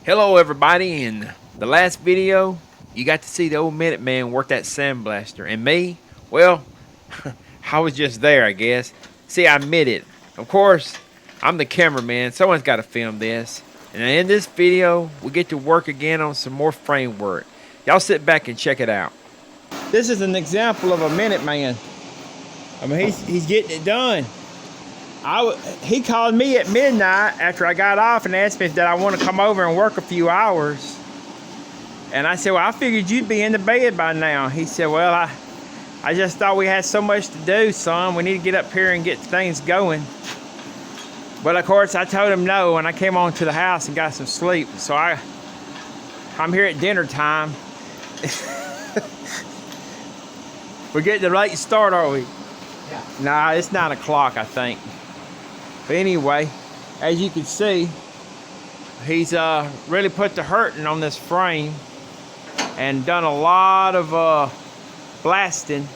Hello everybody. In the last video you got to see the old Minute Man work that sandblaster, and me, well, I was just there, I guess. See, I admit it. Of course, I'm the cameraman. Someone's got to film this. And in this video we get to work again on some more framework. Y'all sit back and check it out. This is an example of a Minute Man. I mean, he's getting it done. He called me at midnight after I got off and asked me if I want to come over and work a few hours. And I said, well, I figured you'd be in the bed by now. He said, well, I just thought we had so much to do, son. We need to get up here and get things going. But of course, I told him no, and I came on to the house and got some sleep. So I'm here at dinner time. We're getting the late start, are we? Yeah. Nah, it's 9 o'clock, I think. But anyway, as you can see, he's really put the hurting on this frame and done a lot of blasting.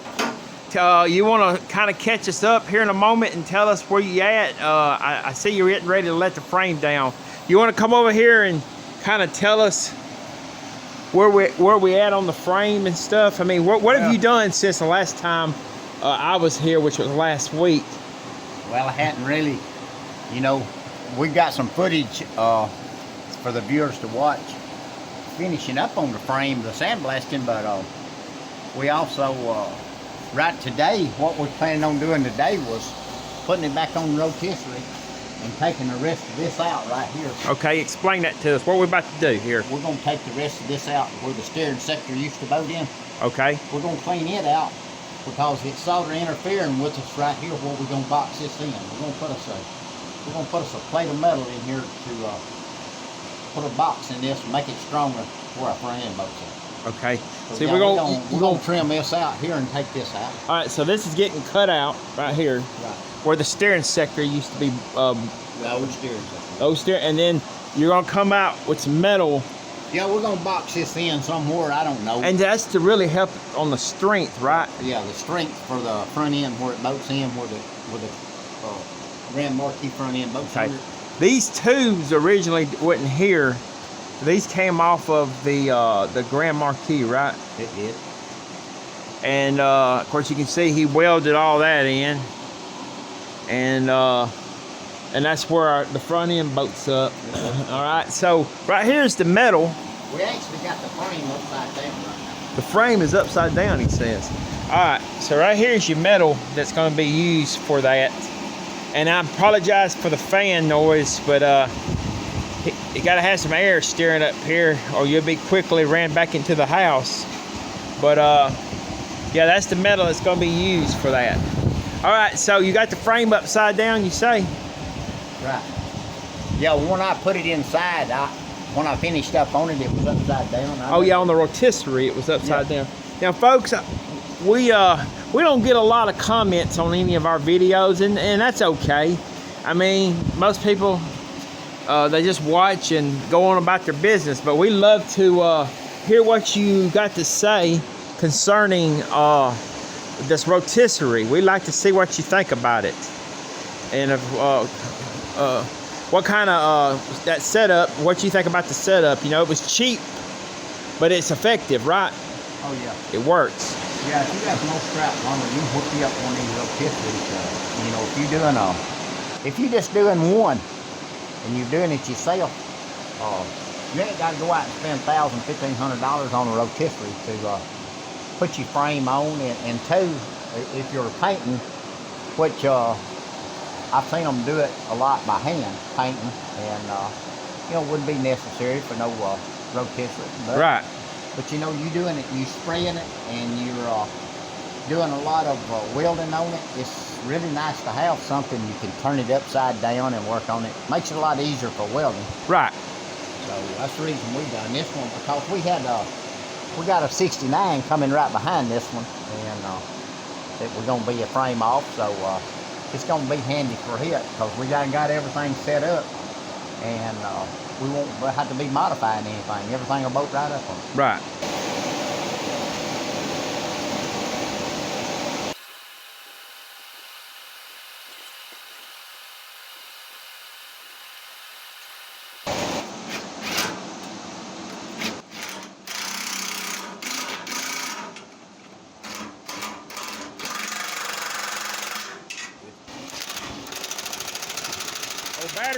You want to kind of catch us up here in a moment and tell us where you at? I see you're getting ready to let the frame down. You want to come over here and kind of tell us where we at on the frame and stuff? I mean, what have you done since the last time I was here, which was last week? Well, I hadn't really, we got some footage for the viewers to watch finishing up on the frame, the sandblasting, but we also, right today, what we're planning on doing today was putting it back on the rotisserie and taking the rest of this out right here. Okay, explain that to us. What are we about to do here? We're going to take the rest of this out where the steering sector used to boat in. Okay. We're going to clean it out because it's sort of interfering with us right here where we're going to box this in. We're going to put us a plate of metal in here to put a box in this and make it stronger where our front end bolts in. Okay. So See, yeah, we're going to trim this out here and take this out. All right, so this is getting cut out right here, right where the steering sector used to be. The old steering sector. And then you're going to come out with some metal. Yeah, we're going to box this in somewhere, I don't know. And that's to really help on the strength, right? Yeah, the strength for the front end where it bolts in, where the Grand Marquis front end bolts in. These tubes originally wasn't here. These came off of the Grand Marquis, right? It did. And of course you can see he welded all that in. And that's where the front end bolts up. All right, so right here's the metal. We actually got the frame upside down right now. The frame is upside down, he says. All right, so right here's your metal that's going to be used for that. And I apologize for the fan noise, but you got to have some air steering up here or you'll be quickly ran back into the house. But yeah, that's the metal that's going to be used for that. All right, so you got the frame upside down, you say? Right. Yeah, when I put it inside, when I finished up on it, it was upside down. Oh yeah, on the rotisserie, it was upside down. Now, folks, we don't get a lot of comments on any of our videos, and that's okay. I mean, most people they just watch and go on about their business, but we love to hear what you got to say concerning this rotisserie. We like to see what you think about it, and if what kind of that setup, what you think about the setup. It was cheap, but it's effective, right? Oh yeah, it works. Yeah, if you got no strap on it, you can hook you up one of these rotisseries. If you're just doing one and you're doing it yourself, you ain't got to go out and spend $1,000, $1,500 on a rotisserie to put your frame on. And two, if you're painting, which I've seen them do it a lot by hand, painting, and it wouldn't be necessary for no rotisserie. Right. But you're doing it, you spraying it, and you're doing a lot of welding on it. It's really nice to have something you can turn it upside down and work on it. Makes it a lot easier for welding. Right. So that's the reason we done this one, because we got a 69 coming right behind this one, and that we're gonna be a frame off. So it's gonna be handy for it because we got everything set up, and we won't have to be modifying anything. Everything will bolt right up on it. Right.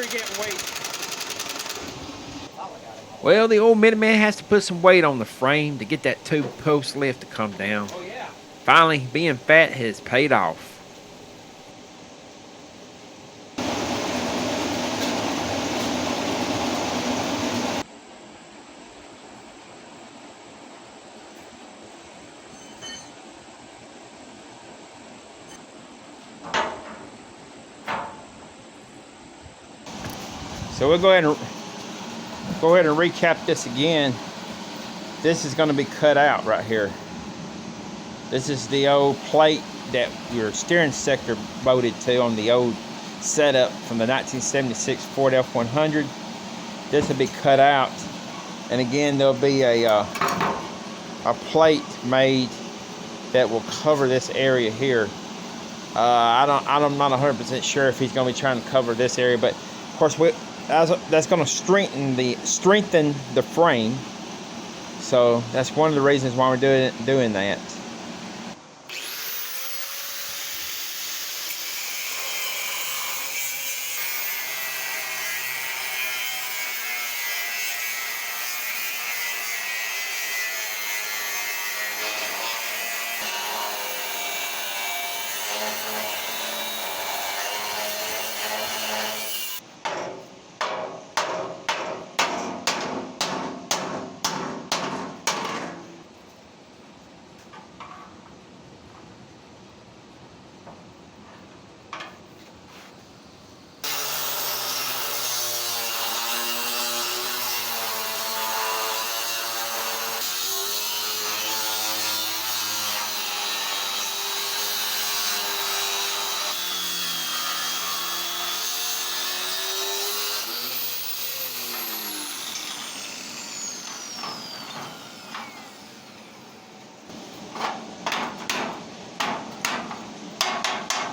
you're getting weight. Well, the old Minuteman has to put some weight on the frame to get that two-post lift to come down. Oh yeah. Finally, being fat has paid off. So we'll go ahead and recap this again. This is going to be cut out right here. This is the old plate that your steering sector bolted to on the old setup from the 1976 Ford F100. This will be cut out, and again there'll be a plate made that will cover this area here. I'm not 100% sure if he's going to be trying to cover this area, but of course that's going to strengthen the frame. So that's one of the reasons why we're doing that.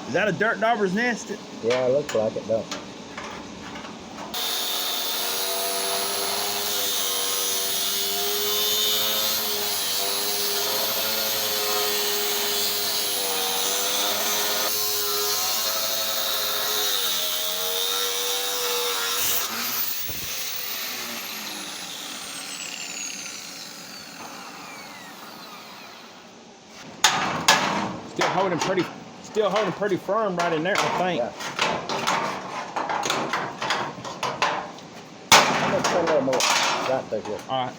Is that a dirt dauber's nest? Yeah, it looks like it does. Still holding pretty firm right in there, I think. Yeah. I'm gonna put a little more right there. Here. All right.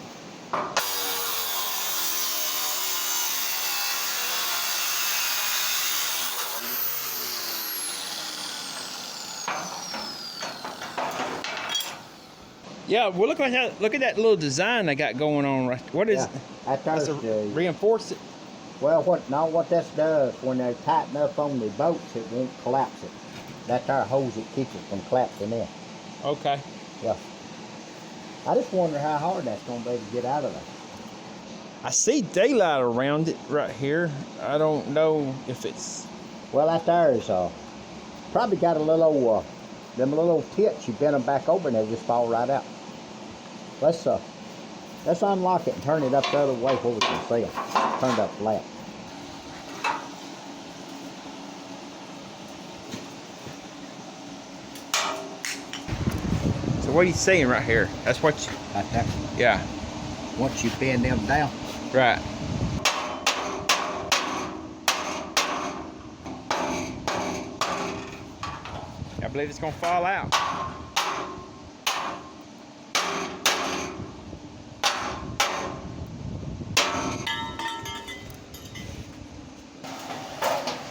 Yeah, well, look at that little design they got going on. Right. What is? Yeah. That's reinforce it. Well, what this does when they tighten up on the bolts, it won't collapse it. That's our hose that keeps it from collapsing in. Okay. Yeah. I just wonder how hard that's going to be to get out of there. I see daylight around it right here. I don't know if it's... Well, that there is probably got a little, them little tits, you bend them back over and they'll just fall right out. Let's unlock it and turn it up the other way where we can see it. Turned up flat. So what are you seeing right here? That's what you... Right there. Yeah. Once you bend them down. Right. I believe it's gonna fall out.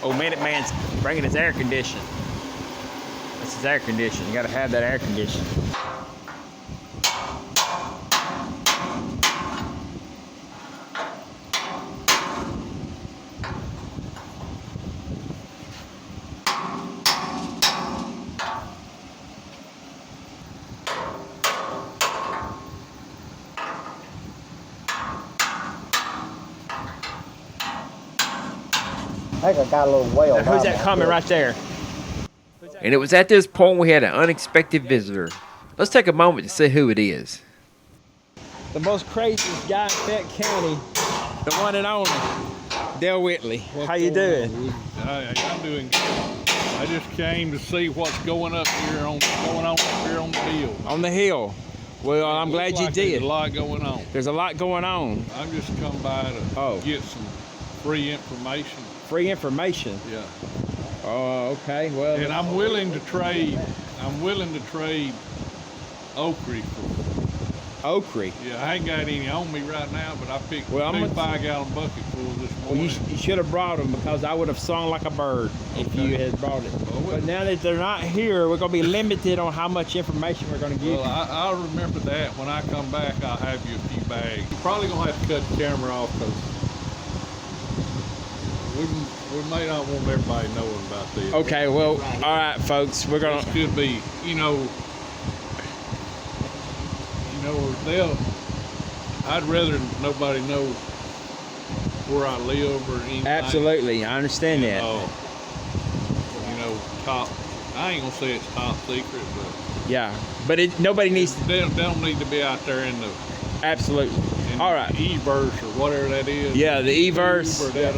Oh, Minuteman's bringing his air conditioning. This is air conditioning. You gotta have that air conditioning. I think I got a little whale. Now, who's that coming right there? And it was at this point we had an unexpected visitor. Let's take a moment to see who it is. The most craziest guy in Fayette County, the one and only, Dale Whitley. How you doing? I'm doing good. I just came to see what's going on up here on the hill. On the hill. Well, I'm glad you Like did. There's a lot going on. There's a lot going on. I'm just come by to get some free information. Free information. Yeah. Oh, okay. Well, And I'm willing to trade. Okra for. Okra. Yeah, I ain't got any on me right now, but I picked two 5-gallon buckets full this Well, morning. you should have brought them, because I would have sung like a bird if you had brought it. But now that they're not here, we're going to be limited on how much information we're going to give Well, you. I'll remember that. When I come back, I'll have you a few bags. You're probably going to have to cut the camera off, because we may not want everybody knowing about this. Okay, well, all right, folks. We're going to... This could be, I'd rather nobody know where I live or anything. Absolutely, I understand that. Top. I ain't gonna say it's top secret, but Yeah, but nobody needs to... They don't need to be out there in the... Absolutely. All right. E-verse or whatever that is. Yeah, the E-verse. Or that,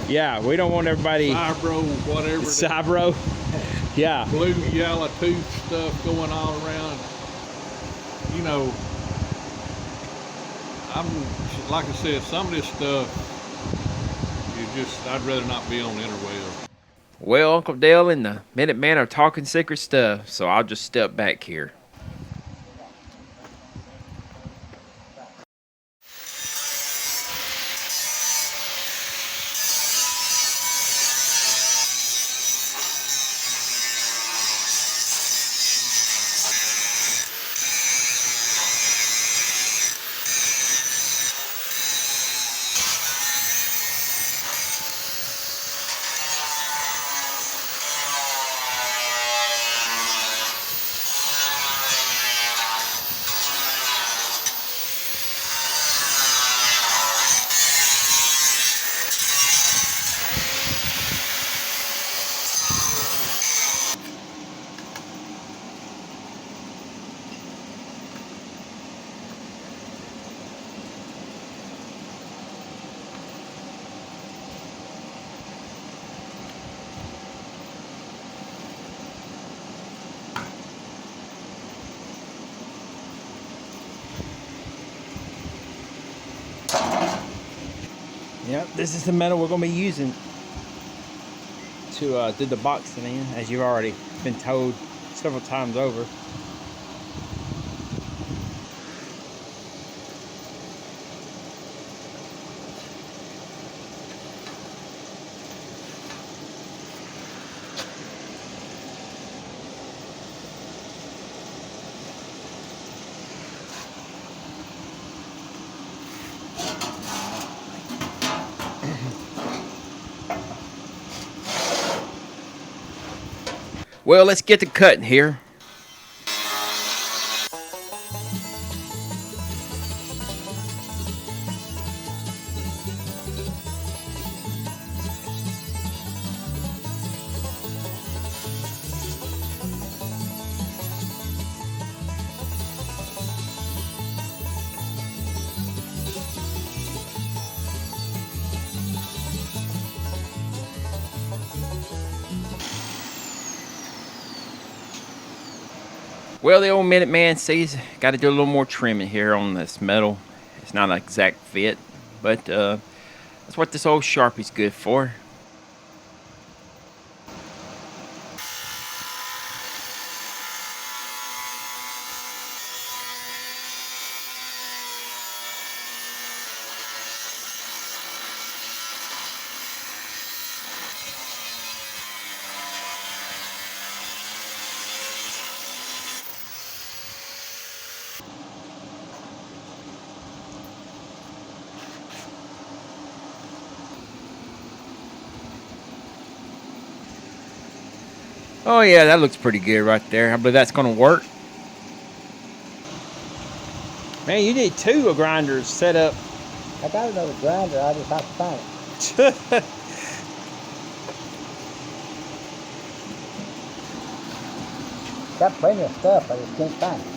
yeah, we don't want everybody... Cybro, whatever. Cybro. Yeah. Blue, yellow tooth stuff going all around. Like I said, some of this stuff, I'd rather not be on the interweb. Well, Uncle Dale and the Minuteman are talking secret stuff, so I'll just step back here. Yep, this is the metal we're going to be using to do the boxing in, as you've already been told several times over. Well, let's get to cutting here. Well, the old Minuteman sees got to do a little more trimming here on this metal. It's not an exact fit, but that's what this old Sharpie's good for. Oh yeah, that looks pretty good right there. I believe that's going to work. Man, you need two grinders set up. I got another grinder, I just have to find it. Got plenty of stuff, I just can't find it.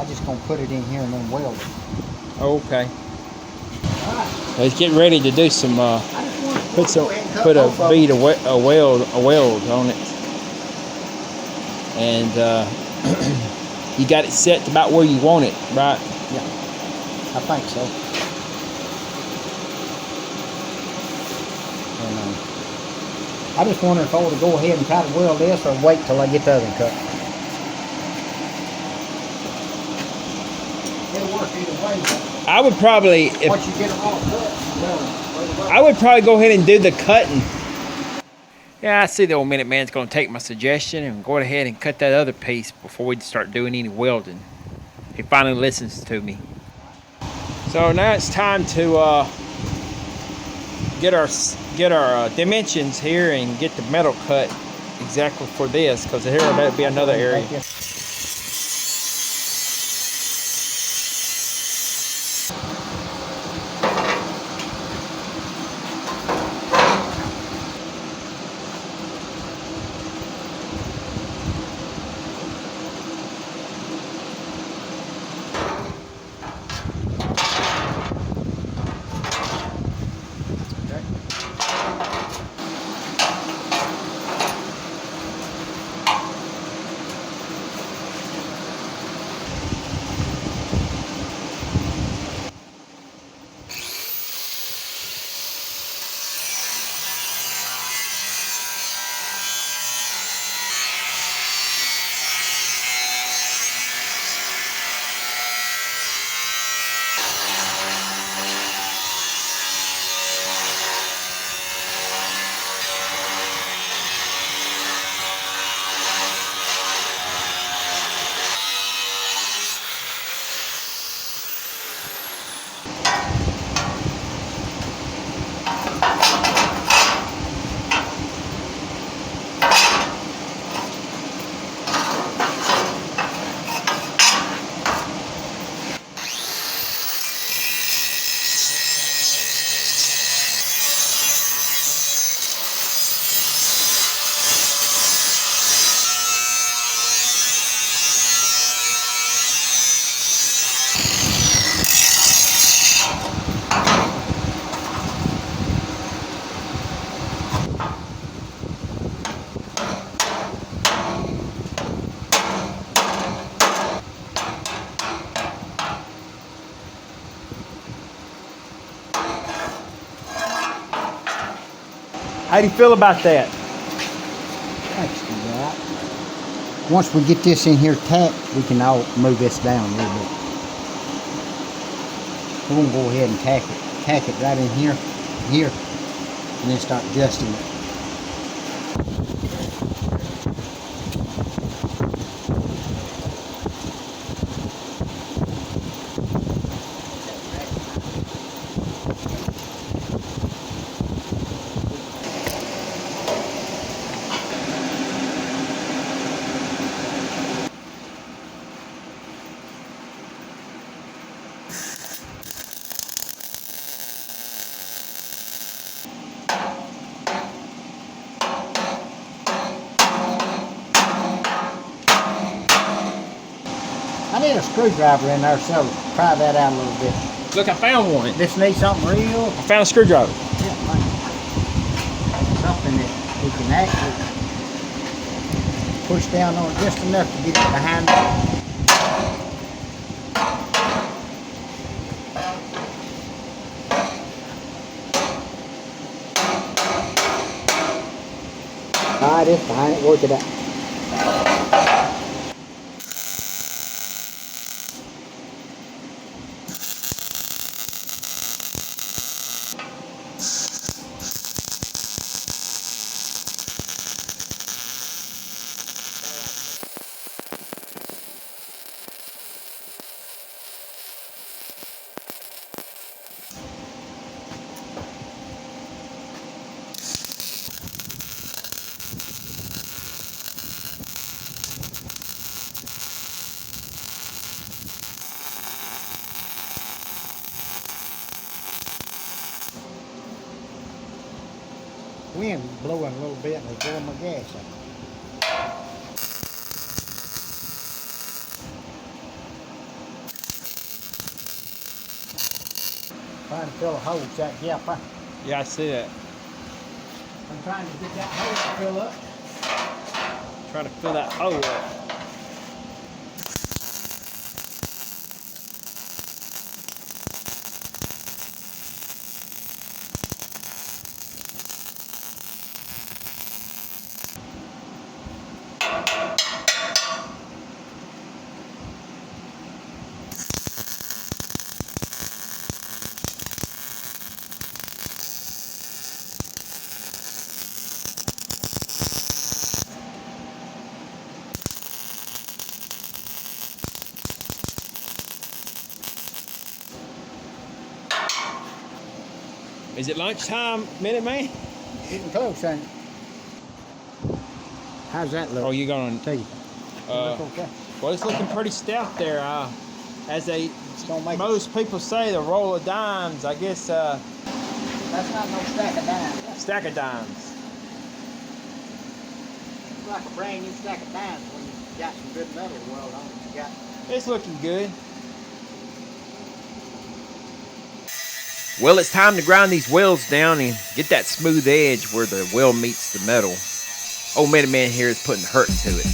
I just gonna put it in here and then weld it. Okay. All right. Let's get ready to do some. I just want to Put go ahead and cut put a both of bead them. a weld on it, and you got it set about where you want it, right? Yeah, I think so. And I just wonder if I ought to go ahead and try to weld this or wait till I get the other cut. It'll work either way. I would probably, Once you get them all cut, I would probably go ahead and do the cutting. Yeah, I see the old Minute Man's going to take my suggestion and go ahead and cut that other piece before we start doing any welding. He finally listens to me. So now it's time to get our dimensions here and get the metal cut exactly for this, because here that'd be another area. How do you feel about that? That's right. Once we get this in here tacked, we can all move this down a little bit. We're gonna go ahead and tack it right in here, and then start adjusting it. I need a screwdriver in there, so try that out a little bit. Look, I found one. This needs something real. I found a screwdriver. Something that we can actually push down on just enough to get it behind it. Alright, it's behind it, work it out. Wind blowing a little bit and it's blowing my gas up. trying to fill a hole. It's that gap, huh? Yeah, I see that. I'm trying to get that hole to fill up. Trying to fill that hole up. Is it lunchtime, Minute Man? Getting close, ain't it? How's that look? Oh, you gonna Tell you. Look okay. well, it's looking pretty stout there. As they Don't make most people say, the roll of dimes. I guess That's not no stack of dimes. stack of dimes. It's like a brand new stack of dimes when you got some good metal weld on it. You got. It's looking good. Well, it's time to grind these welds down and get that smooth edge where the weld meets the metal. Old Minute Man here is putting hurt to it.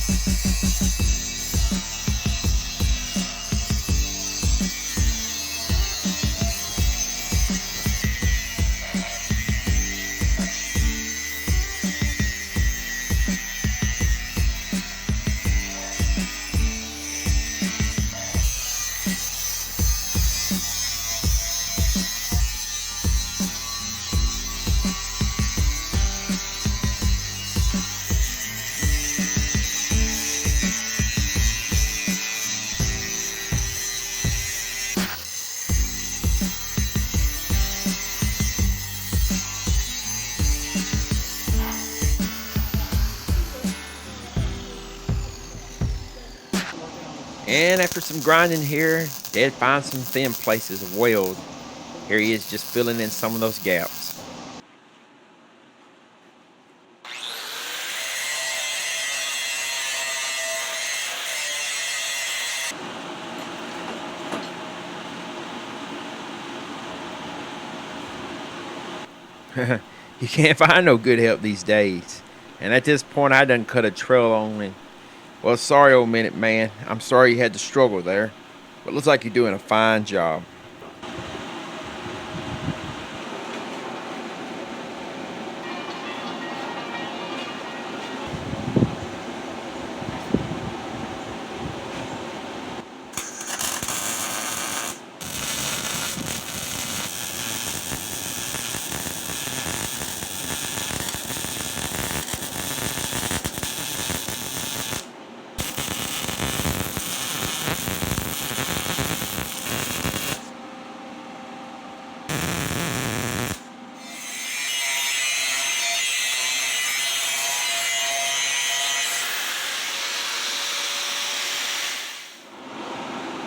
And after some grinding here, Dad finds some thin places of weld. Here he is just filling in some of those gaps. You can't find no good help these days. And at this point, I done cut a trail on it. Well, sorry, old Minute Man. I'm sorry you had to struggle there. But it looks like you're doing a fine job.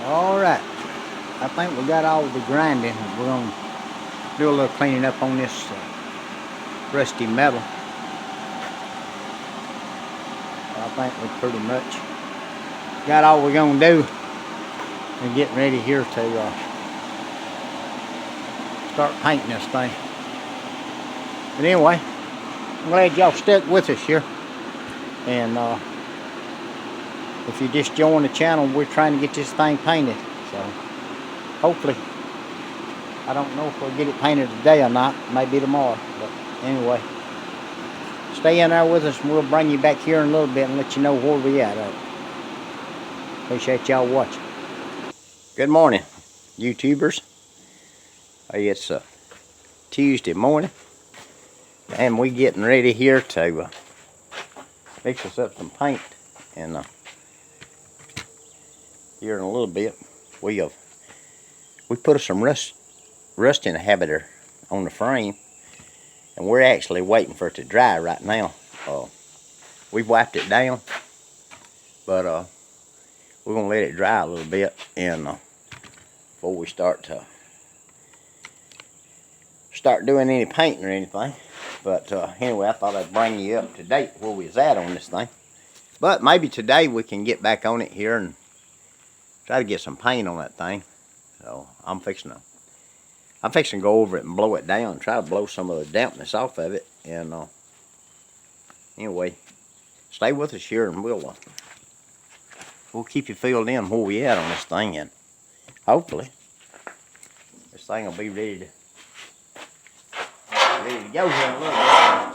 All right. I think we got all the grinding. We're going to do a little cleaning up on this rusty metal. I think we pretty much got all we're going to do. And getting ready here to start painting this thing. But anyway, I'm glad y'all stuck with us here. And if you just joined the channel, we're trying to get this thing painted. So hopefully, I don't know if we'll get it painted today or not. Maybe tomorrow. But anyway, stay in there with us and we'll bring you back here in a little bit and let you know where we at. Appreciate y'all watching. Good morning, YouTubers. It's Tuesday morning and we getting ready here to fix us up some paint. And here in a little bit, we put some rust in the habiter on the frame, and we're actually waiting for it to dry right now. We've wiped it down, but we're gonna let it dry a little bit, and before we start doing any painting or anything. But anyway, I thought I'd bring you up to date where we was at on this thing. But maybe today we can get back on it here and try to get some paint on that thing. So I'm fixing to. I'm fixing to go over it and blow it down, try to blow some of the dampness off of it. And anyway, stay with us here, and we'll keep you filled in where we at on this thing, and hopefully this thing will be ready to go here in a little bit.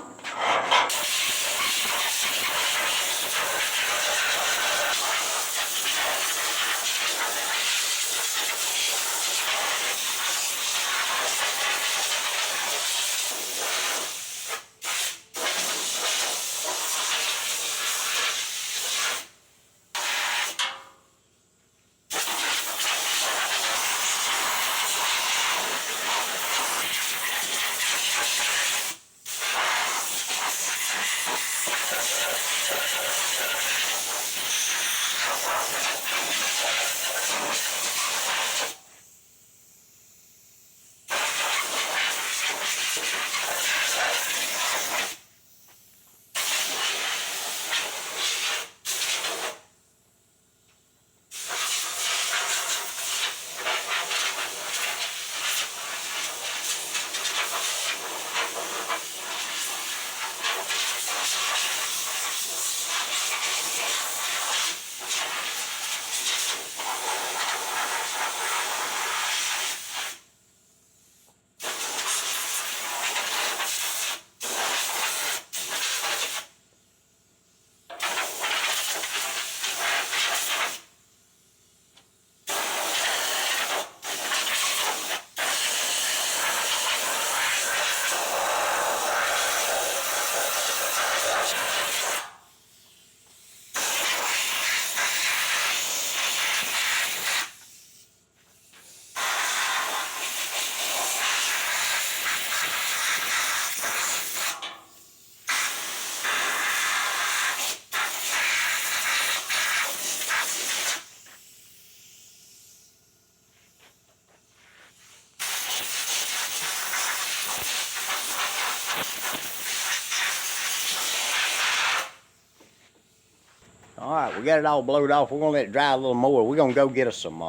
All right, we got it all blowed off. We're gonna let it dry a little more. We're gonna go get us some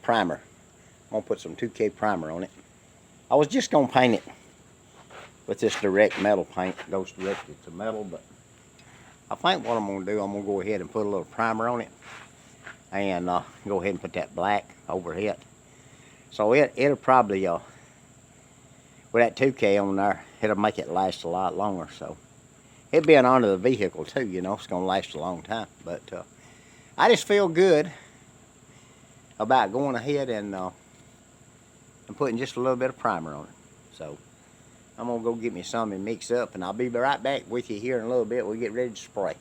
primer. I'm gonna put some 2K primer on it. I was just gonna paint it with this direct metal paint. It goes directly to metal, but I think what I'm gonna do, I'm gonna go ahead and put a little primer on it, and go ahead and put that black over it. So it'll probably with that 2K on there, it'll make it last a lot longer. So it being onto the vehicle too, you know, it's gonna last a long time. But I just feel good about going ahead and putting just a little bit of primer on it. So I'm gonna go get me some and mix up, and I'll be right back with you here in a little bit. We'll get ready to spray.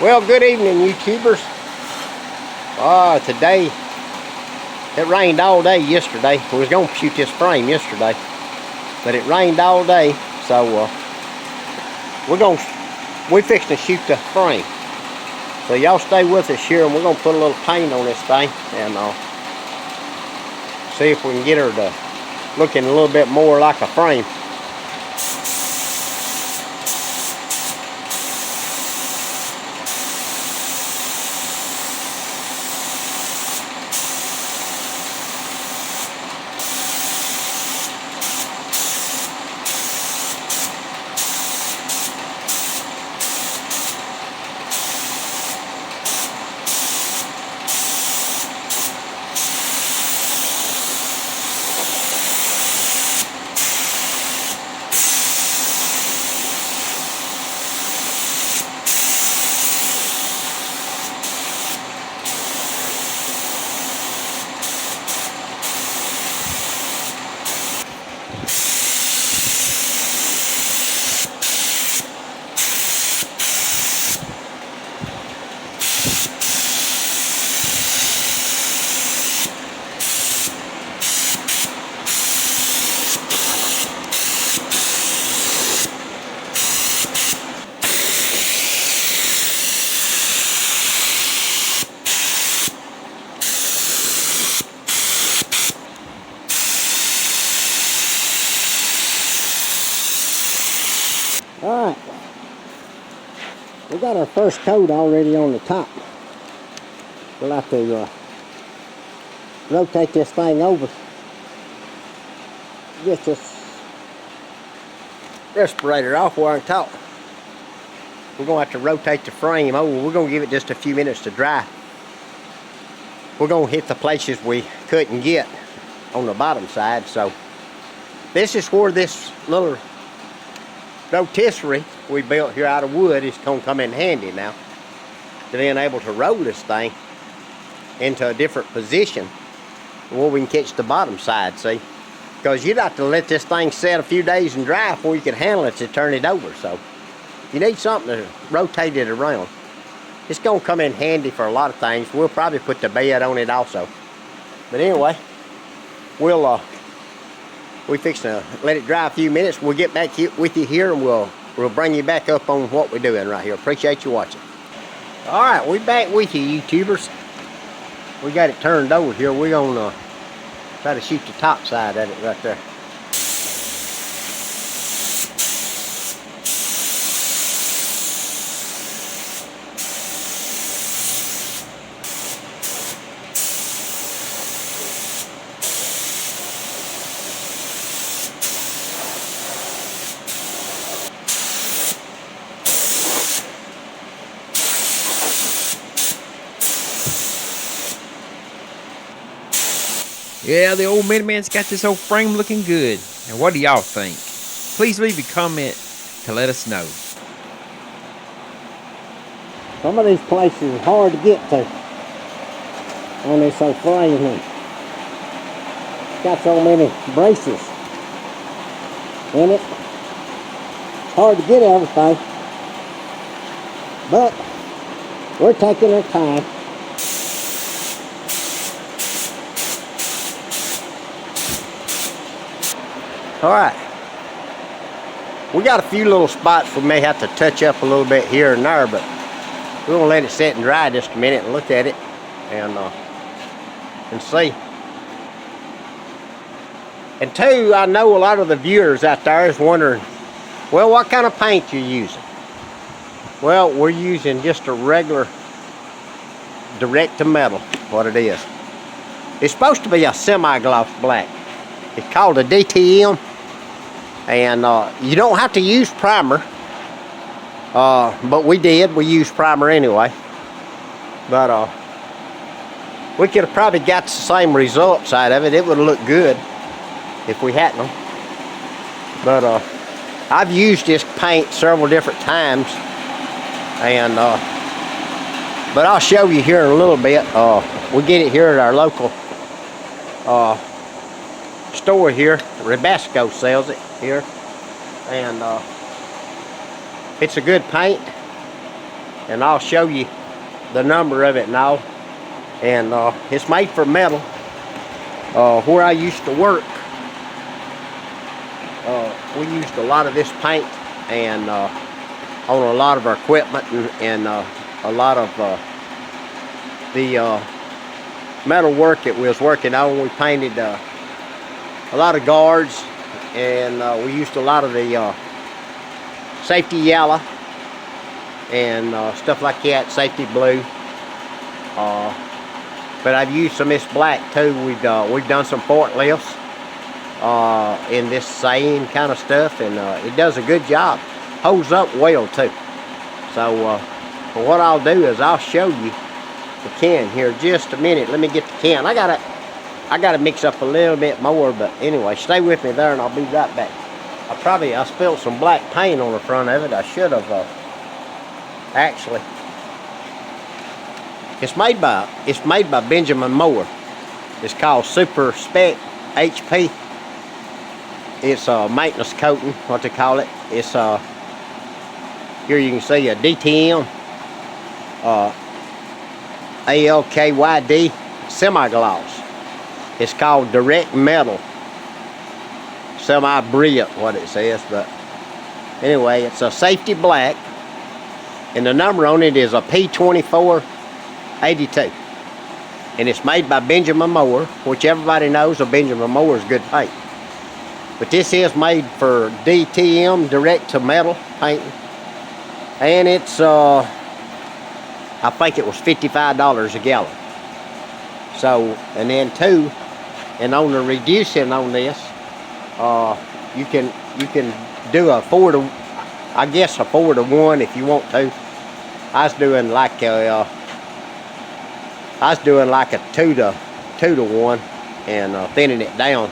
Well, good evening, YouTubers. Today, it rained all day yesterday. We was going to shoot this frame yesterday, but it rained all day, so we're fixing to shoot the frame. So y'all stay with us here, and we're going to put a little paint on this thing, and see if we can get her to looking a little bit more like a frame. Alright, we got our first coat already on the top. We'll have to rotate this thing over. Get this respirator off where on top. We're going to have to rotate the frame over. We're going to give it just a few minutes to dry. We're going to hit the places we couldn't get on the bottom side. So this is where this little rotisserie we built here out of wood is going to come in handy now, to being able to roll this thing into a different position where we can catch the bottom side, see? Because you'd have to let this thing set a few days and dry before you can handle it to turn it over. So you need something to rotate it around. It's going to come in handy for a lot of things. We'll probably put the bed on it also. But anyway, we fix to let it dry a few minutes. We'll get back with you here, and we'll bring you back up on what we're doing right here. Appreciate you watching. All right, we're back with you, YouTubers. We got it turned over here. We're gonna try to shoot the top side of it right there. Yeah, the old Minuteman's got this old frame looking good. And what do y'all think? Please leave a comment to let us know. Some of these places are hard to get to on this old frame here. It's got so many braces in it. It's hard to get everything. But we're taking our time. Alright, we got a few little spots we may have to touch up a little bit here and there, but we're going to let it sit and dry just a minute and look at it and see. And two, I know a lot of the viewers out there is wondering, well, what kind of paint you using? Well, we're using just a regular direct to metal, what it is. It's supposed to be a semi-gloss black. It's called a DTM. And you don't have to use primer, but we did. We used primer anyway. But we could have probably got the same results out of it. It would have looked good if we hadn't them. But I've used this paint several different times, and but I'll show you here in a little bit. We get it here at our local store here. Rabasco sells it here, and it's a good paint. and I'll show you the number of it now. And it's made for metal. Where I used to work, we used a lot of this paint and on a lot of our equipment, and a lot of the metal work that we was working on. We painted a lot of guards, and we used a lot of the safety yellow and stuff like that, safety blue. But I've used some of this black too. We've done some forklifts in this same kind of stuff, and it does a good job. Holds up well too. So what I'll do is I'll show you the can here just a minute. Let me get the can. I gotta mix up a little bit more, but anyway, stay with me there and I'll be right back. I spilled some black paint on the front of it. I should have actually. It's made by Benjamin Moore. It's called Super Spec HP. It's a maintenance coating, what they call it. It's here you can see a DTM ALKYD semi-gloss. It's called Direct Metal Semi-Brilliant, what it says. But anyway, it's a safety black, and the number on it is a P2482, and it's made by Benjamin Moore, which everybody knows a Benjamin Moore is good paint. But this is made for DTM, direct to metal painting, and it's I think it was $55 a gallon. So, and then too, and on the reducing on this, you can do a 4 to, I guess a 4 to 1 if you want to. I was doing like a 2 to 1 and thinning it down.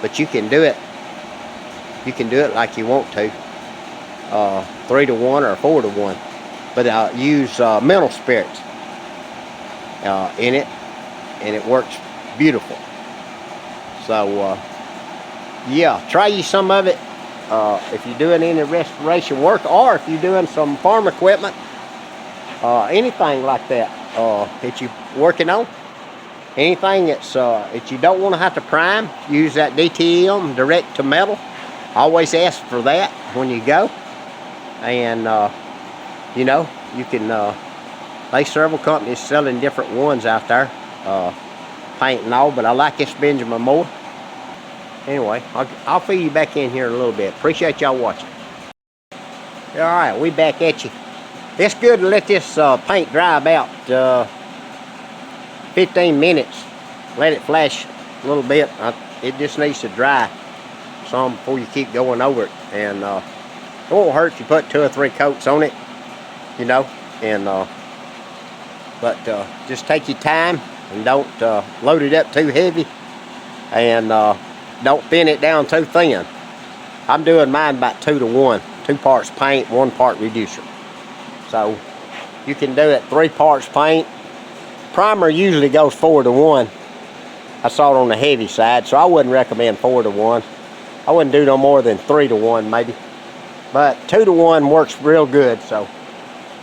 But you can do it. You can do it like you want to, 3 to 1 or 4 to 1. But I use mineral spirits in it, and it works beautiful. So yeah, try you some of it if you're doing any restoration work, or if you're doing some farm equipment, anything like that that you're working on. Anything that's that you don't want to have to prime, use that DTM direct to metal. Always ask for that when you go, and you know, you can. There's several companies selling different ones out there, paint and all. But I like this Benjamin Moore. Anyway, I'll fill you back in here in a little bit. Appreciate y'all watching. All right, we back at you. It's good to let this paint dry about 15 minutes. Let it flash a little bit. It just needs to dry some before you keep going over it. And it won't hurt if you put 2 or 3 coats on it, you know. And but just take your time and don't load it up too heavy, and don't thin it down too thin. I'm doing mine about 2 to 1, 2 parts paint, 1 part reducer. So you can do it 3 parts paint. Primer usually goes 4 to 1. I saw it on the heavy side, so I wouldn't recommend 4 to 1. I wouldn't do no more than 3 to 1 maybe. But 2 to 1 works real good, so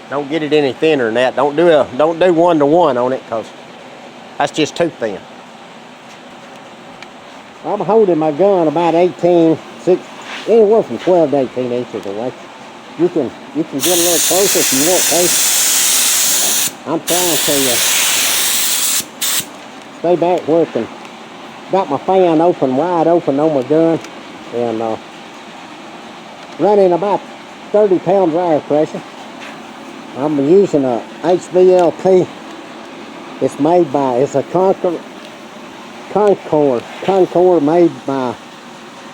don't get it any thinner than that. Don't do 1 to 1 on it, because that's just too thin. I'm holding my gun about 18, 6, anywhere from 12 to 18 inches away. You can get a little closer if you want to. I'm trying to stay back working. Got my fan open, wide open on my gun, and running about 30 pounds air pressure. I'm using a HVLP. It's made by, it's a Concord made by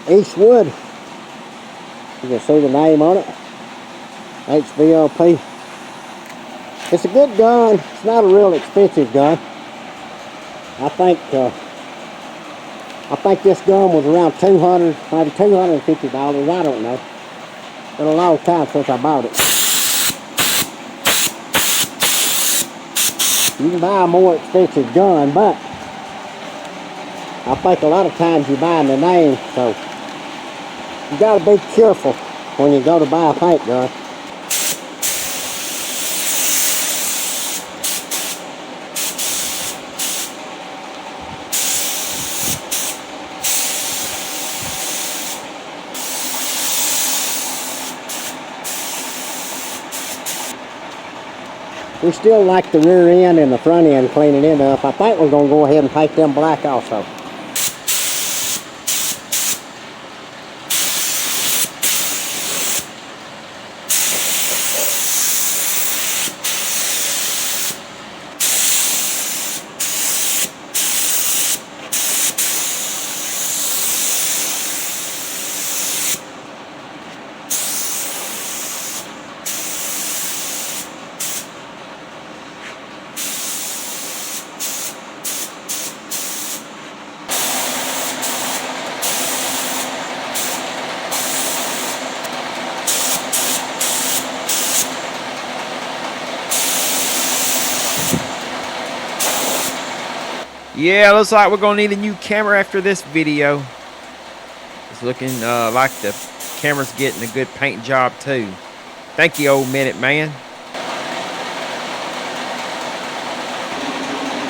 Eastwood. You can see the name on it. HVLP. It's a good gun. It's not a real expensive gun. I think this gun was around $200, maybe $250. I don't know. It's been a long time since I bought it. You can buy a more expensive gun, but I think a lot of times you're buying the name, so you got to be careful when you go to buy a paint gun. We still like the rear end and the front end cleaning it up. I think we're going to go ahead and paint them black also. Yeah, looks like we're gonna need a new camera after this video. It's looking like the camera's getting a good paint job too. Thank you, old Minute Man.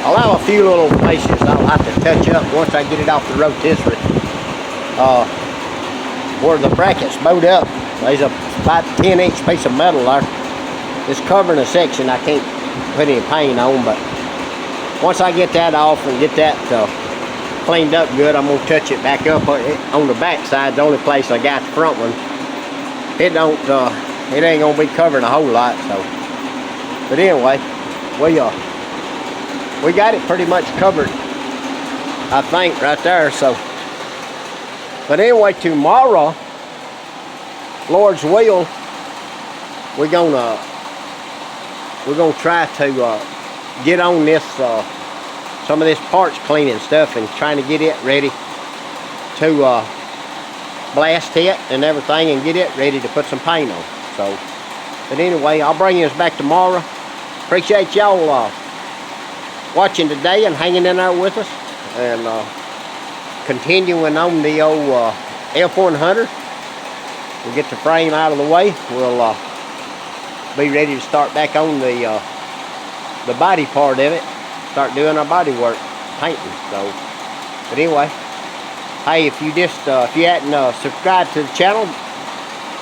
I'll have a few little places I'll have to touch up once I get it off the rotisserie. Where the bracket's bowed up, there's about 10-inch piece of metal there. It's covering a section I can't put any paint on, but once I get that off and get that cleaned up good, I'm gonna touch it back up on the back side. The only place I got the front one. It ain't gonna be covering a whole lot. So, but anyway, we got it pretty much covered, I think, right there. So, but anyway, tomorrow, Lord's will, we're gonna try to get on this some of this parts cleaning stuff and trying to get it ready to blast it and everything and get it ready to put some paint on. So, but anyway, I'll bring you back tomorrow. Appreciate y'all watching today and hanging in there with us and continuing on the old F100. We'll get the frame out of the way. We'll be ready to start back on the body part of it, start doing our body work, painting. So, but anyway, hey, if you hadn't subscribed to the channel,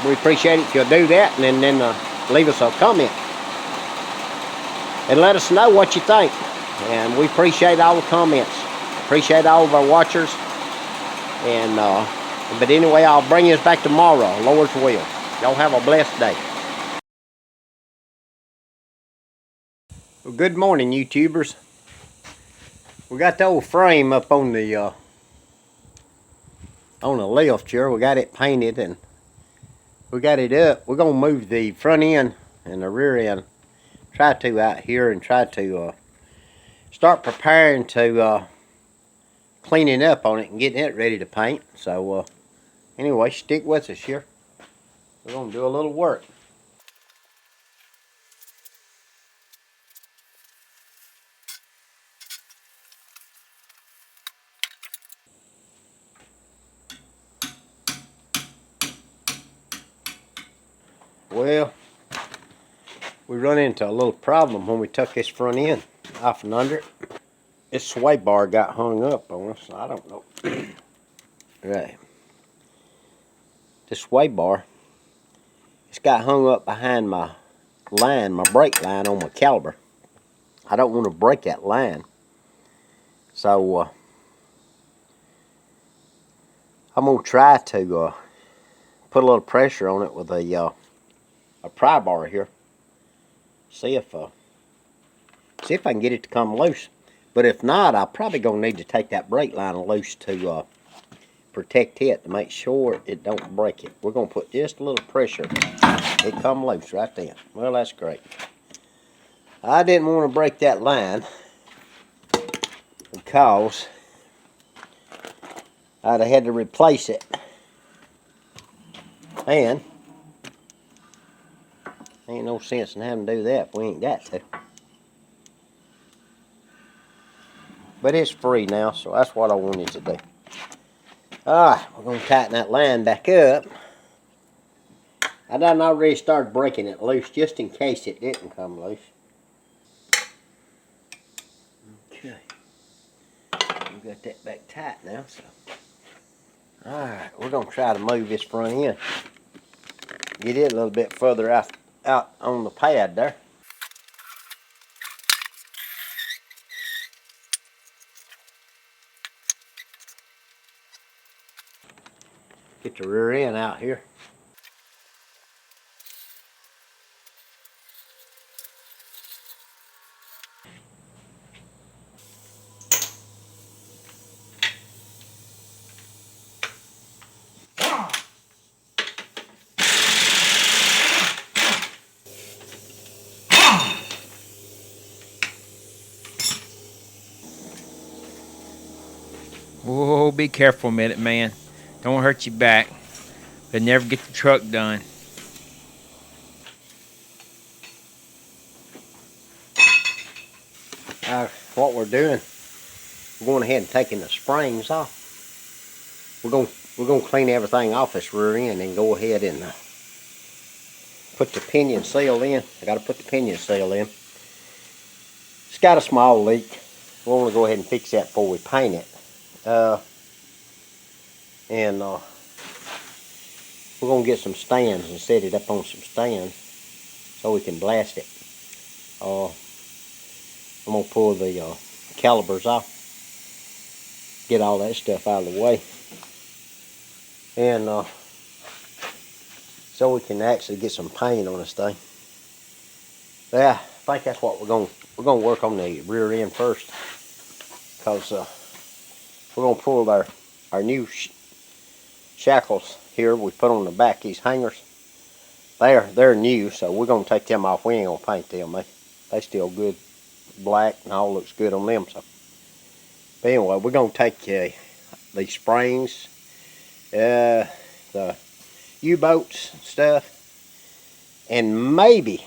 we appreciate it if you'll do that, and then leave us a comment and let us know what you think. And we appreciate all the comments, appreciate all of our watchers. And but anyway, I'll bring you back tomorrow, Lord's will. Y'all have a blessed day. Well, good morning, YouTubers. We got the old frame up on the lift here. We got it painted and we got it up. We're gonna move the front end and the rear end, try to out here, and try to start preparing to cleaning up on it and getting it ready to paint. So anyway, stick with us here. We're gonna do a little work. Well, we run into a little problem when we took this front end off and under it. This sway bar got hung up on us. I don't know. Right. This sway bar, it's got hung up behind my line, my brake line on my caliper. I don't want to break that line. So I'm going to try to put a little pressure on it with a pry bar here. See if I can get it to come loose. But if not, I'm probably going to need to take that brake line loose to protect it, to make sure it don't break it. We're going to put just a little pressure. It come loose right then. Well, that's great. I didn't want to break that line because I'd have had to replace it. And ain't no sense in having to do that if we ain't got to. But it's free now, so that's what I wanted to do. Alright, we're going to tighten that line back up. I done already started breaking it loose just in case it didn't come loose. Okay. We got that back tight now, so. Alright, we're going to try to move this front end. Get it a little bit further out on the pad there. Get the rear end out here. Whoa, be careful, Minute Man. Don't hurt your back. They'll never get the truck done. What we're doing, we're going ahead and taking the springs off. We're going to clean everything off this rear end and go ahead and put the pinion seal in. I got to put the pinion seal in. It's got a small leak. We want to go ahead and fix that before we paint it. We're going to get some stands and set it up on some stands so we can blast it. I'm going to pull the calipers off, get all that stuff out of the way, and so we can actually get some paint on this thing. Yeah, I think that's what we're going to work on the rear end first, because we're going to pull our new shackles here we put on the back, these hangers. They're new, so we're going to take them off. We ain't going to paint them. They still good black and all looks good on them. So, but anyway, we're going to take these springs, the U-boats stuff, and maybe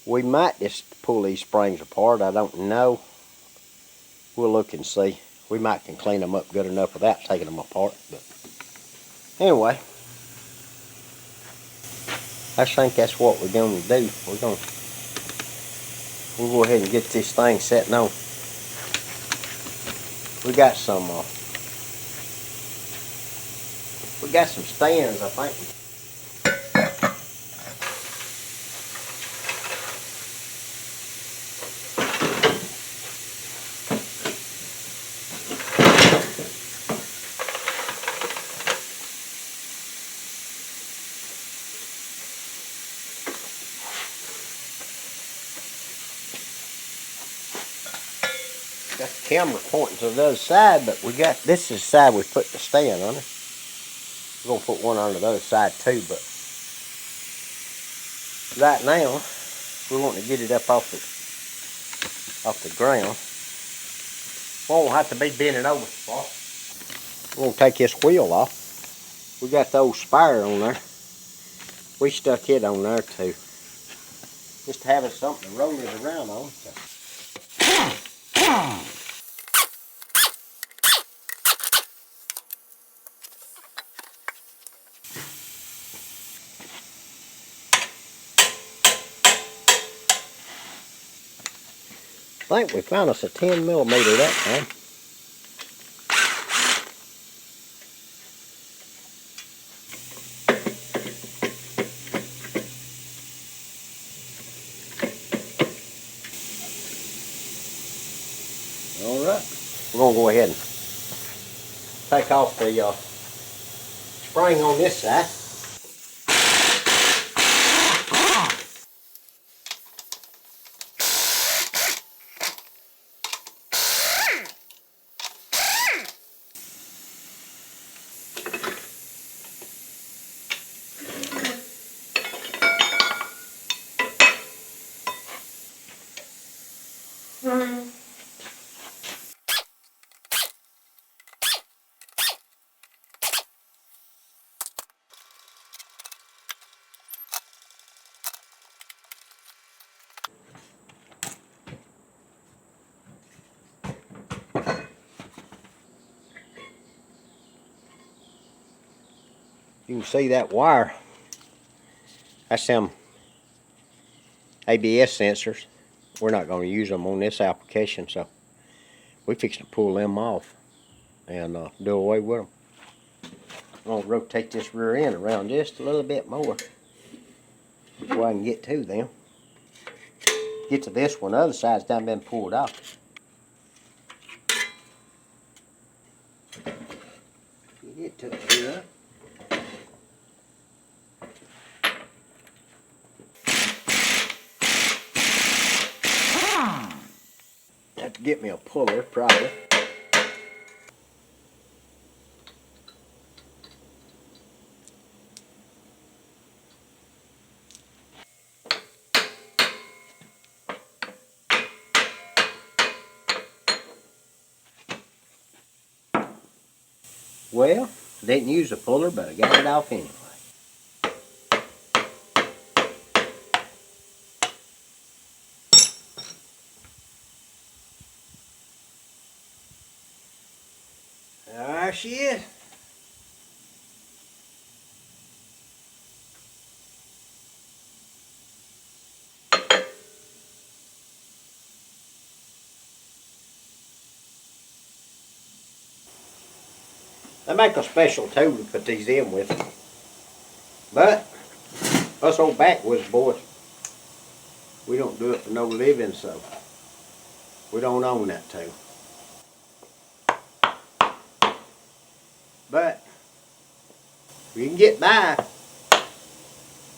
we might just pull these springs apart. I don't know. We'll look and see. We might can clean them up good enough without taking them apart. But anyway, I think that's what we're going to do. We'll go ahead and get this thing setting on. We got some stands, I think. Got the camera pointing to the other side, but this is the side we put the stand on it. We're going to put one on the other side too, but right now we want to get it up off the ground. Won't have to be bending over. We're going to take this wheel off. We got the old spire on there. We stuck it on there too, just to have it something to roll it around on. I think we found us a 10mm that time. Alright, we're going to go ahead and take off the spring on this side. You can see that wire. That's them ABS sensors. We're not going to use them on this application, so we fixed to pull them off and do away with them. I'm going to rotate this rear end around just a little bit more before I can get to them. Get to this one, the other side's done been pulled off. Get it to it. Yeah. Have to get me a puller, probably. Well, I didn't use a puller, but I got it off anyway. There she is. They make a special tool to put these in with. But us old backwoods boys, we don't do it for no living, so we don't own that tool. But we can get by,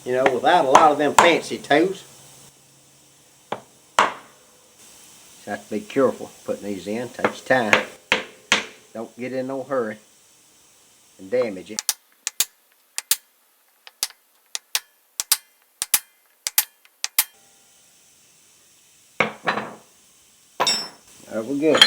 you know, without a lot of them fancy tools. Just have to be careful putting these in. Takes time. Don't get in no hurry and damage it. There we go.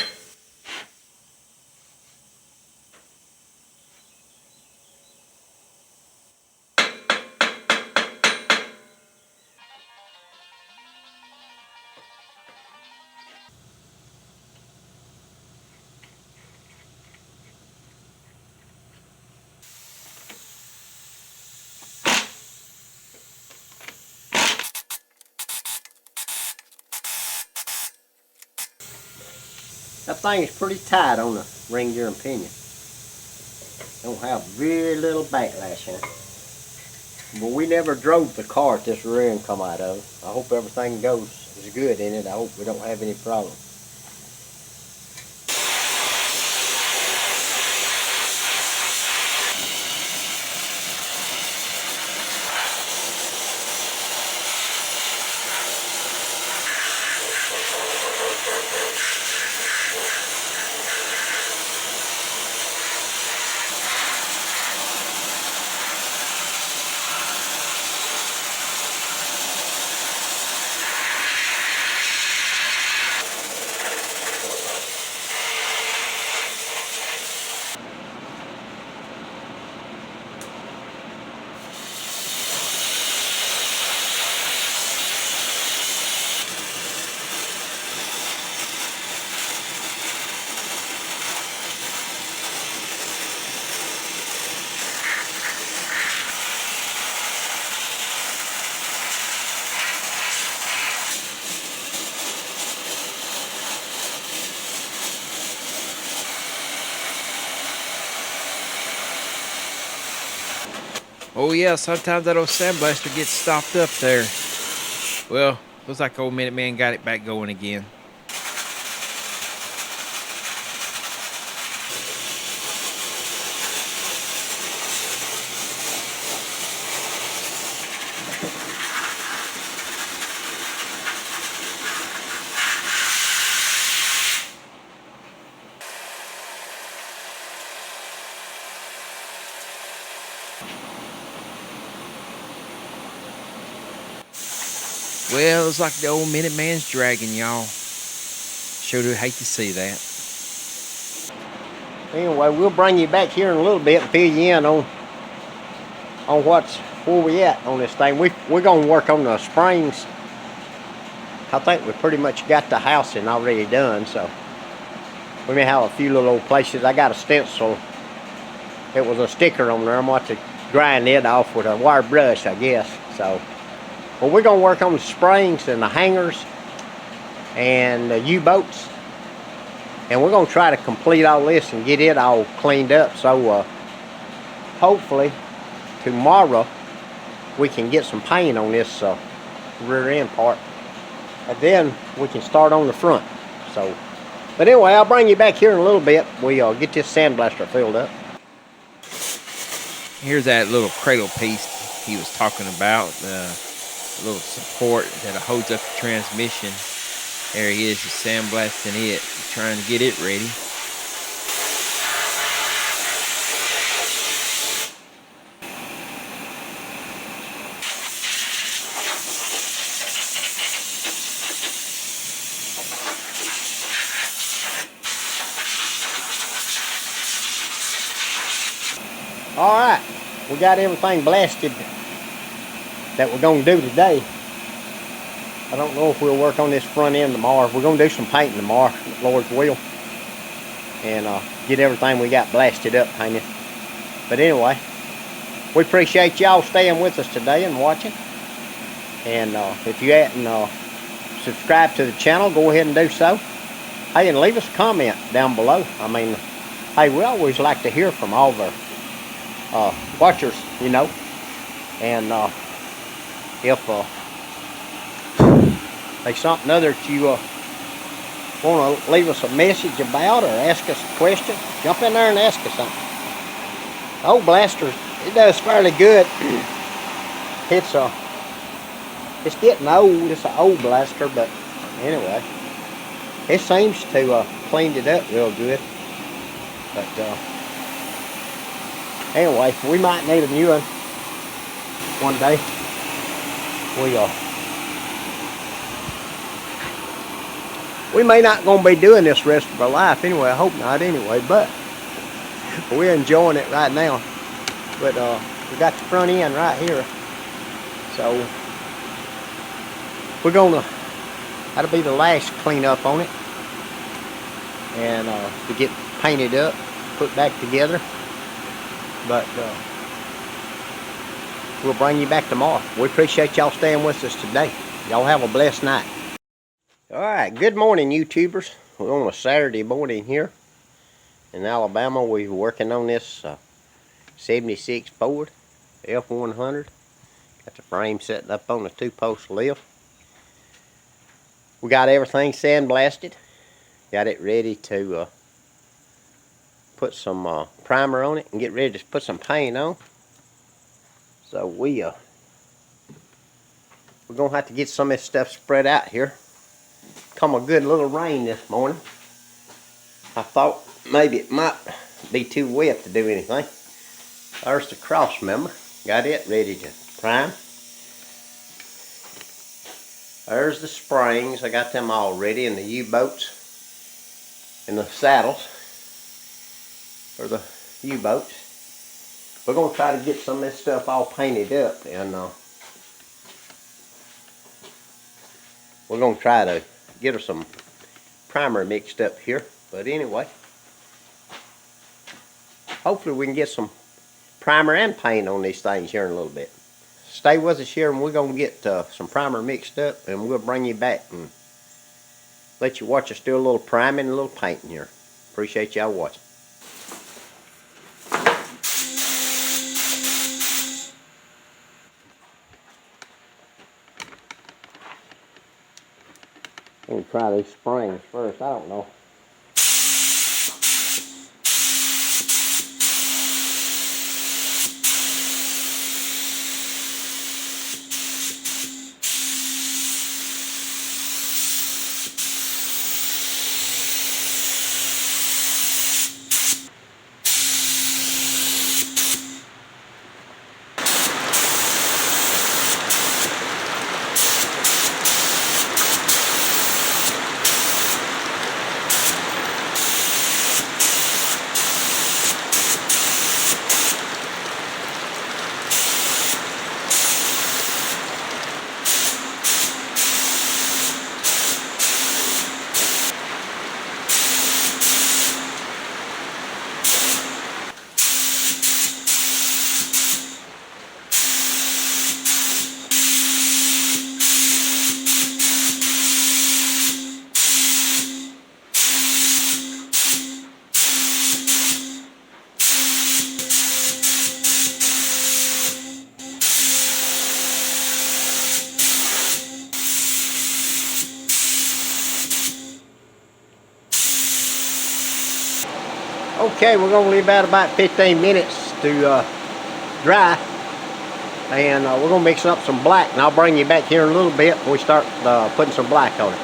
That thing is pretty tight on the ring gear and pinion. Don't have very little backlash in it. But we never drove the car that this rear end come out of. I hope everything goes as good in it. I hope we don't have any problems. Oh yeah, sometimes that old sandblaster gets stopped up there. Well, looks like old Minute Man got it back going again. Well, looks like the old Minute Man's dragging, y'all. Sure do hate to see that. Anyway, we'll bring you back here in a little bit and fill you in on where we at on this thing. We're gonna work on the springs. I think we pretty much got the housing already done, so we may have a few little old places. I got a stencil. It was a sticker on there. I'm going to grind it off with a wire brush, I guess. So, but we're gonna work on the springs and the hangers and the U-boats. And we're going to try to complete all this and get it all cleaned up. So hopefully tomorrow we can get some paint on this rear end part. And then we can start on the front. So, but anyway, I'll bring you back here in a little bit. We'll get this sandblaster filled up. Here's that little cradle piece he was talking about. The little support that holds up the transmission. There he is, just sandblasting it, trying to get it ready. All right, we got everything blasted that we're gonna do today. I don't know if we'll work on this front end tomorrow. We're gonna do some painting tomorrow, Lord's will, and get everything we got blasted up painted. But anyway, we appreciate y'all staying with us today and watching. And if you hadn't subscribed to the channel, go ahead and do so. Hey, and leave us a comment down below. I mean, hey, we always like to hear from all of our watchers, you know. And if there's something other that you want to leave us a message about or ask us a question, jump in there and ask us something. The old blaster, it does fairly good. It's getting old. It's an old blaster, but anyway, it seems to cleaned it up real good. But anyway, we might need a new one day. We may not gonna be doing this rest of our life anyway. I hope not anyway, but we're enjoying it right now. But we got the front end right here, so we're gonna, that'll be the last cleanup on it, and to get painted up, put back together. But we'll bring you back tomorrow. We appreciate y'all staying with us today. Y'all have a blessed night. All right, good morning, YouTubers. We're on a Saturday morning here in Alabama. We're working on this 76 Ford F100. Got the frame setting up on a 2-post lift. We got everything sandblasted. Got it ready to put some primer on it and get ready to put some paint on. So we're gonna have to get some of this stuff spread out here. Come a good little rain this morning. I thought maybe it might be too wet to do anything. There's the cross member. Got it ready to prime. There's the springs. I got them all ready, and the U-boats and the saddles for the U-boats. We're going to try to get some of this stuff all painted up, and we're going to try to get her some primer mixed up here. But anyway, hopefully we can get some primer and paint on these things here in a little bit. Stay with us here, and we're going to get some primer mixed up, and we'll bring you back and let you watch us do a little priming and a little painting here. Appreciate y'all watching. I'm going to try these springs first. I don't know. Okay, we're going to leave about 15 minutes to dry. And we're gonna mix up some black, and I'll bring you back here in a little bit before we start putting some black on it.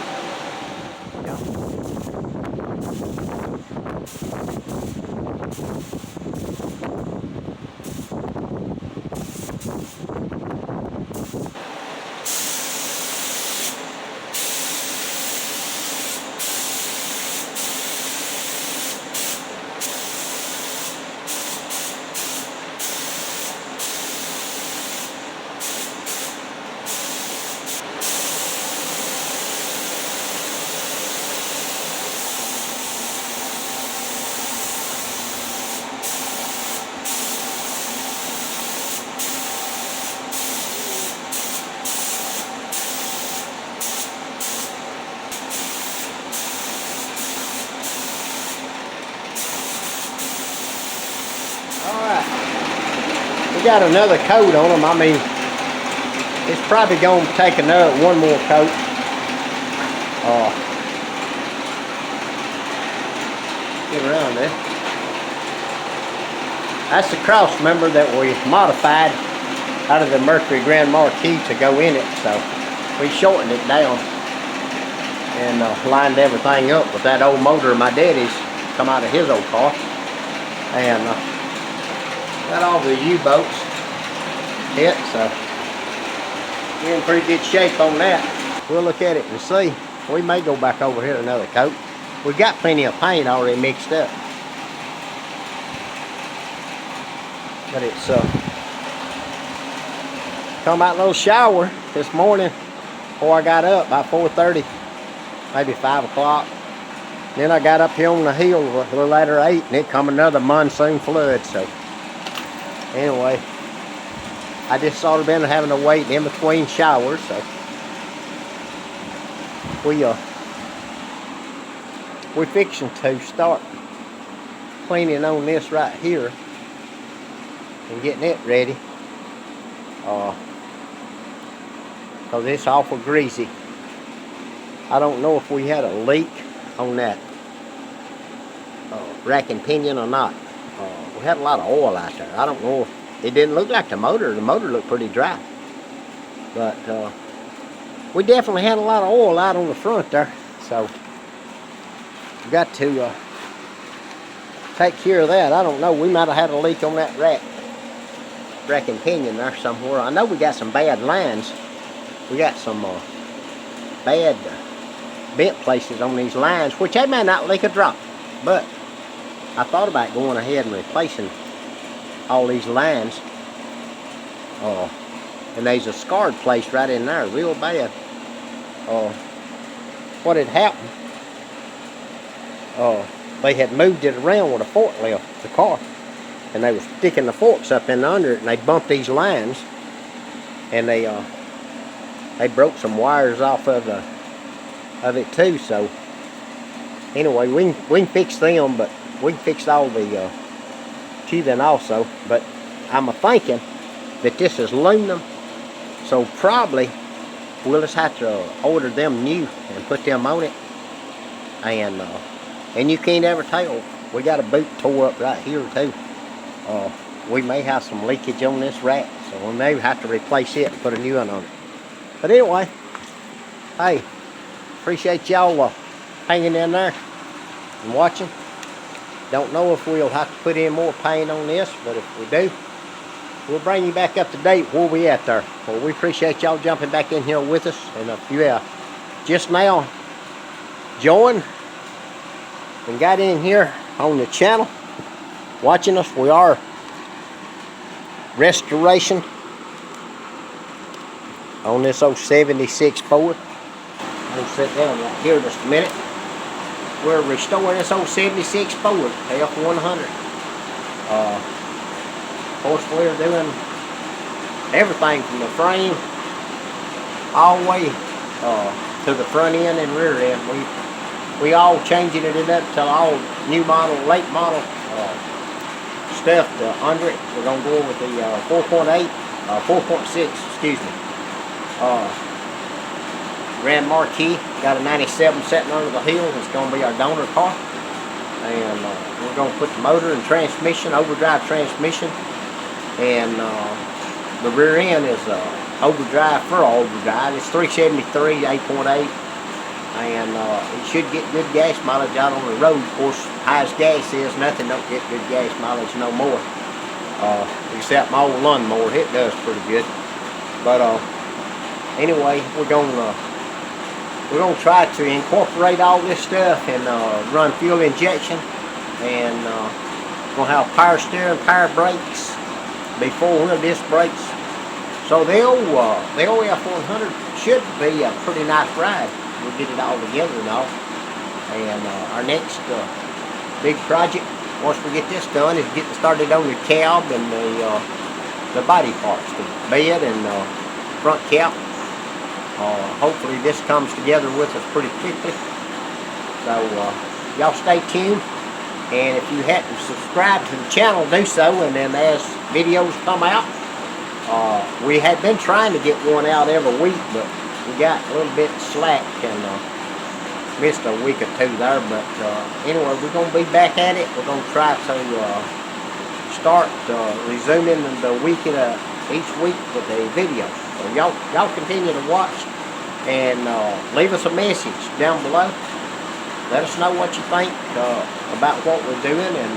Got another coat on them. I mean, it's probably going to take one more coat. Get around there. That's the cross, remember, that we modified out of the Mercury Grand Marquis to go in it. So we shortened it down and lined everything up with that old motor of my daddy's come out of his old car. And got all the U-boats hit, so we're in pretty good shape on that. We'll look at it and see. We may go back over here another coat. We've got plenty of paint already mixed up. But it's come out a little shower this morning before I got up, about 4:30, maybe 5 o'clock. Then I got up here on the hill a little later 8, and it come another monsoon flood. So anyway, I just sort of been having to wait in between showers. So we're fixing to start cleaning on this right here and getting it ready. Because it's awful greasy. I don't know if we had a leak on that rack and pinion or not. We had a lot of oil out there. I don't know if it didn't look like the motor. The motor looked pretty dry. But we definitely had a lot of oil out on the front there. So we got to take care of that. I don't know. We might have had a leak on that rack and pinion there somewhere. I know we got some bad lines. We got some bad bent places on these lines, which they may not leak a drop. But I thought about going ahead and replacing all these lines. And there's a scarred place right in there, real bad. What had happened, they had moved it around with a forklift, the car, and they were sticking the forks up in under it, and they bumped these lines, and they broke some wires off of it too. So anyway, we can fix them, but we can fix all the tubing also. But I'm thinking that this is aluminum, so probably we'll just have to order them new and put them on it. And you can't ever tell. We got a boot tore up right here too. We may have some leakage on this rack, so we may have to replace it and put a new one on it. But anyway, hey, appreciate y'all hanging in there and watching. Don't know if we'll have to put in more paint on this, but if we do, we'll bring you back up to date where we at there. Well, we appreciate y'all jumping back in here with us. And if you just now joined and got in here on the channel watching us, we are restoration on this old 76 Ford. We'll sit down right here just a minute. We're restoring this old 76 Ford F100. Of course, we're doing everything from the frame all the way to the front end and rear end. We all changing it up to all new model, late model stuff under it. We're gonna go with the 4.6, excuse me. Grand Marquis, got a 97 sitting under the hill. It's going to be our donor car. And we're going to put the motor and transmission, overdrive transmission, and the rear end is overdrive for overdrive. It's 373 8.8, and it should get good gas mileage out on the road. Of course, high as gas is, nothing don't get good gas mileage no more, except my old lawnmower. It does pretty good. But anyway, we're gonna try to incorporate all this stuff and run fuel injection, and we'll have power steering, power brakes, be four-wheel disc brakes. So the old F100 should be a pretty nice ride. We'll get it all together and all. And our next big project, once we get this done, is getting started on the cab and the body parts, the bed and front cap. Hopefully this comes together with us pretty quickly. So y'all stay tuned, and if you hadn't subscribed to the channel, do so. And then as videos come out, we had been trying to get one out every week, but we got a little bit slack and missed a week or two there. But anyway, we're going to be back at it. We're going to try to start resuming the week each week with a video. So y'all continue to watch and leave us a message down below. Let us know what you think about what we're doing, and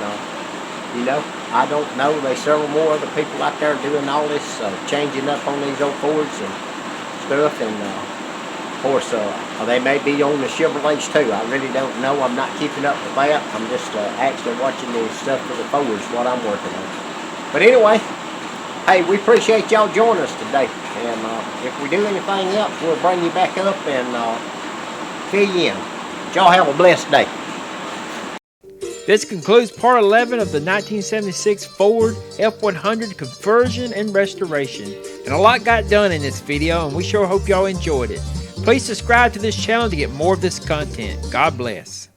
you know, I don't know, there's several more other people out there doing all this changing up on these old Fords and stuff, and of course they may be on the Chevrolets too. I really don't know. I'm not keeping up with that. I'm just actually watching the stuff for the Fords, what I'm working on. But anyway, hey, we appreciate y'all joining us today, and if we do anything else, we'll bring you back up and fill you in. Y'all have a blessed day. This concludes part 11 of the 1976 Ford F100 conversion and restoration. And a lot got done in this video, and we sure hope y'all enjoyed it. Please subscribe to this channel to get more of this content. God bless.